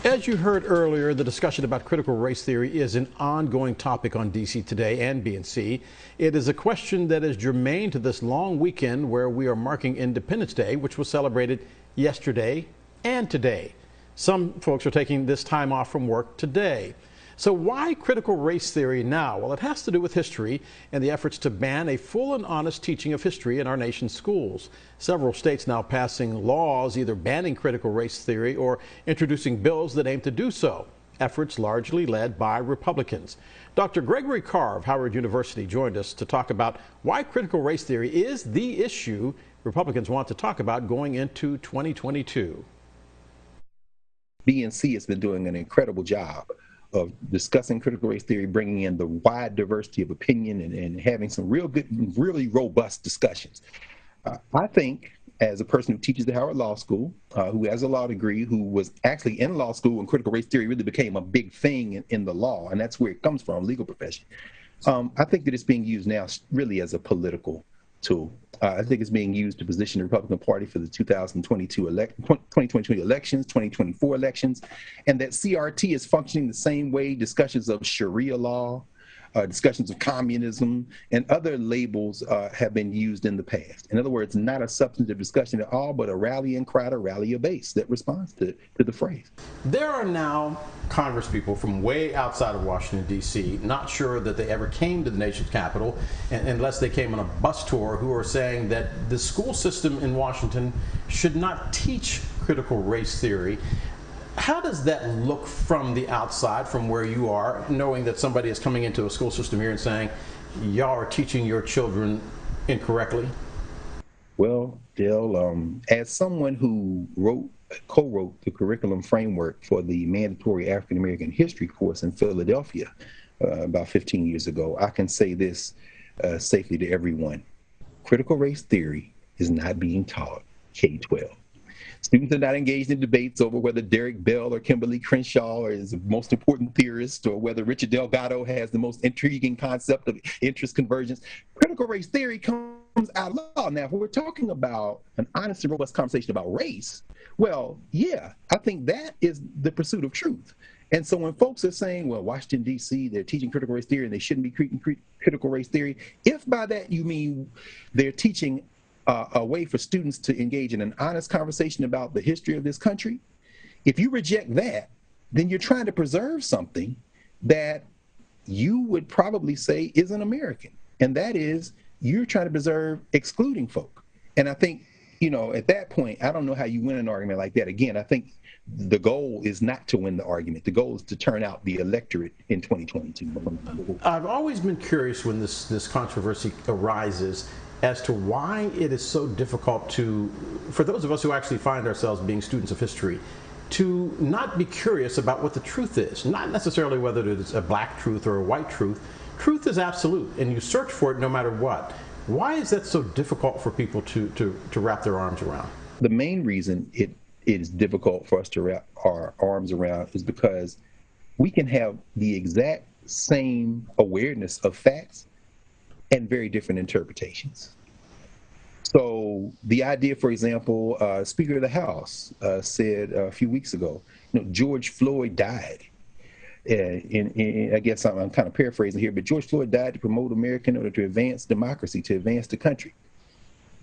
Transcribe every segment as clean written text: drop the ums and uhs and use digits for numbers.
As you heard earlier, the discussion about critical race theory is an ongoing topic on DC Today and BNC. It is a question that is germane to this long weekend where we are marking Independence Day, which was celebrated yesterday and today. Some folks are taking this time off from work today. So why critical race theory now? Well, it has to do with history and the efforts to ban a full and honest teaching of history in our nation's schools. Several states now passing laws either banning critical race theory or introducing bills that aim to do so. Efforts largely led by Republicans. Dr. Gregory Carr of Howard University joined us to talk about why critical race theory is the issue Republicans want to talk about going into 2022. BNC has been doing an incredible job of discussing critical race theory, bringing in the wide diversity of opinion and having some really robust discussions. I think, as a person who teaches at Howard Law School, who has a law degree, who was actually in law school when critical race theory really became a big thing in the law, and that's where it comes from, legal profession. I think that it's being used now really as a political tool. I think it's being used to position the Republican Party for the 2022 elections, 2024 elections, and that CRT is functioning the same way discussions of Sharia law, discussions of communism, and other labels have been used in the past. In other words, not a substantive discussion at all, but a rallying cry to rally a base that responds to the phrase. There are now congresspeople from way outside of Washington, D.C., not sure that they ever came to the nation's capital unless they came on a bus tour, who are saying that the school system in Washington should not teach critical race theory. How does that look from the outside, from where you are, knowing that somebody is coming into a school system here and saying, y'all are teaching your children incorrectly? Well, Dale, as someone who co-wrote the curriculum framework for the mandatory African American history course in Philadelphia about 15 years ago, I can say this safely to everyone. Critical race theory is not being taught K-12. Students are not engaged in debates over whether Derek Bell or Kimberly Crenshaw is the most important theorist, or whether Richard Delgado has the most intriguing concept of interest convergence. Critical race theory comes out of law. Now, if we're talking about an honest and robust conversation about race, well, yeah, I think that is the pursuit of truth. And so when folks are saying, well, Washington, D.C., they're teaching critical race theory and they shouldn't be critical race theory, if by that you mean they're teaching a way for students to engage in an honest conversation about the history of this country, if you reject that, then you're trying to preserve something that you would probably say isn't American. And that is, you're trying to preserve excluding folk. And I think, at that point, I don't know how you win an argument like that. Again, I think the goal is not to win the argument. The goal is to turn out the electorate in 2022. I've always been curious when this controversy arises as to why it is so difficult for those of us who actually find ourselves being students of history, to not be curious about what the truth is. Not necessarily whether it's a black truth or a white truth. Truth is absolute, and you search for it no matter what. Why is that so difficult for people to wrap their arms around? The main reason it is difficult for us to wrap our arms around is because we can have the exact same awareness of facts and very different interpretations. So the idea, for example, Speaker of the House said a few weeks ago, George Floyd died. I guess I'm kind of paraphrasing here, but George Floyd died to promote American or to advance democracy, to advance the country.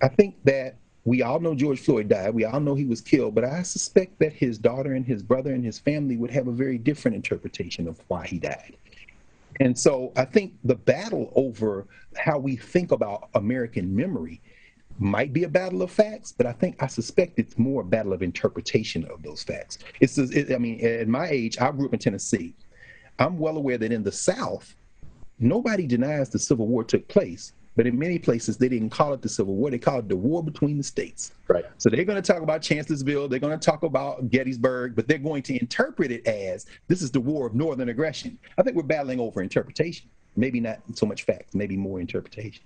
I think that we all know George Floyd died. We all know he was killed, but I suspect that his daughter and his brother and his family would have a very different interpretation of why he died. And so I think the battle over how we think about American memory might be a battle of facts, but I suspect it's more a battle of interpretation of those facts. At my age, I grew up in Tennessee. I'm well aware that in the South, nobody denies the Civil War took place, but in many places they didn't call it the Civil War, they called it the war between the states. Right. So they're going to talk about Chancellorsville, they're going to talk about Gettysburg, but they're going to interpret it as this is the war of northern aggression. I think we're battling over interpretation, maybe not so much facts, maybe more interpretation.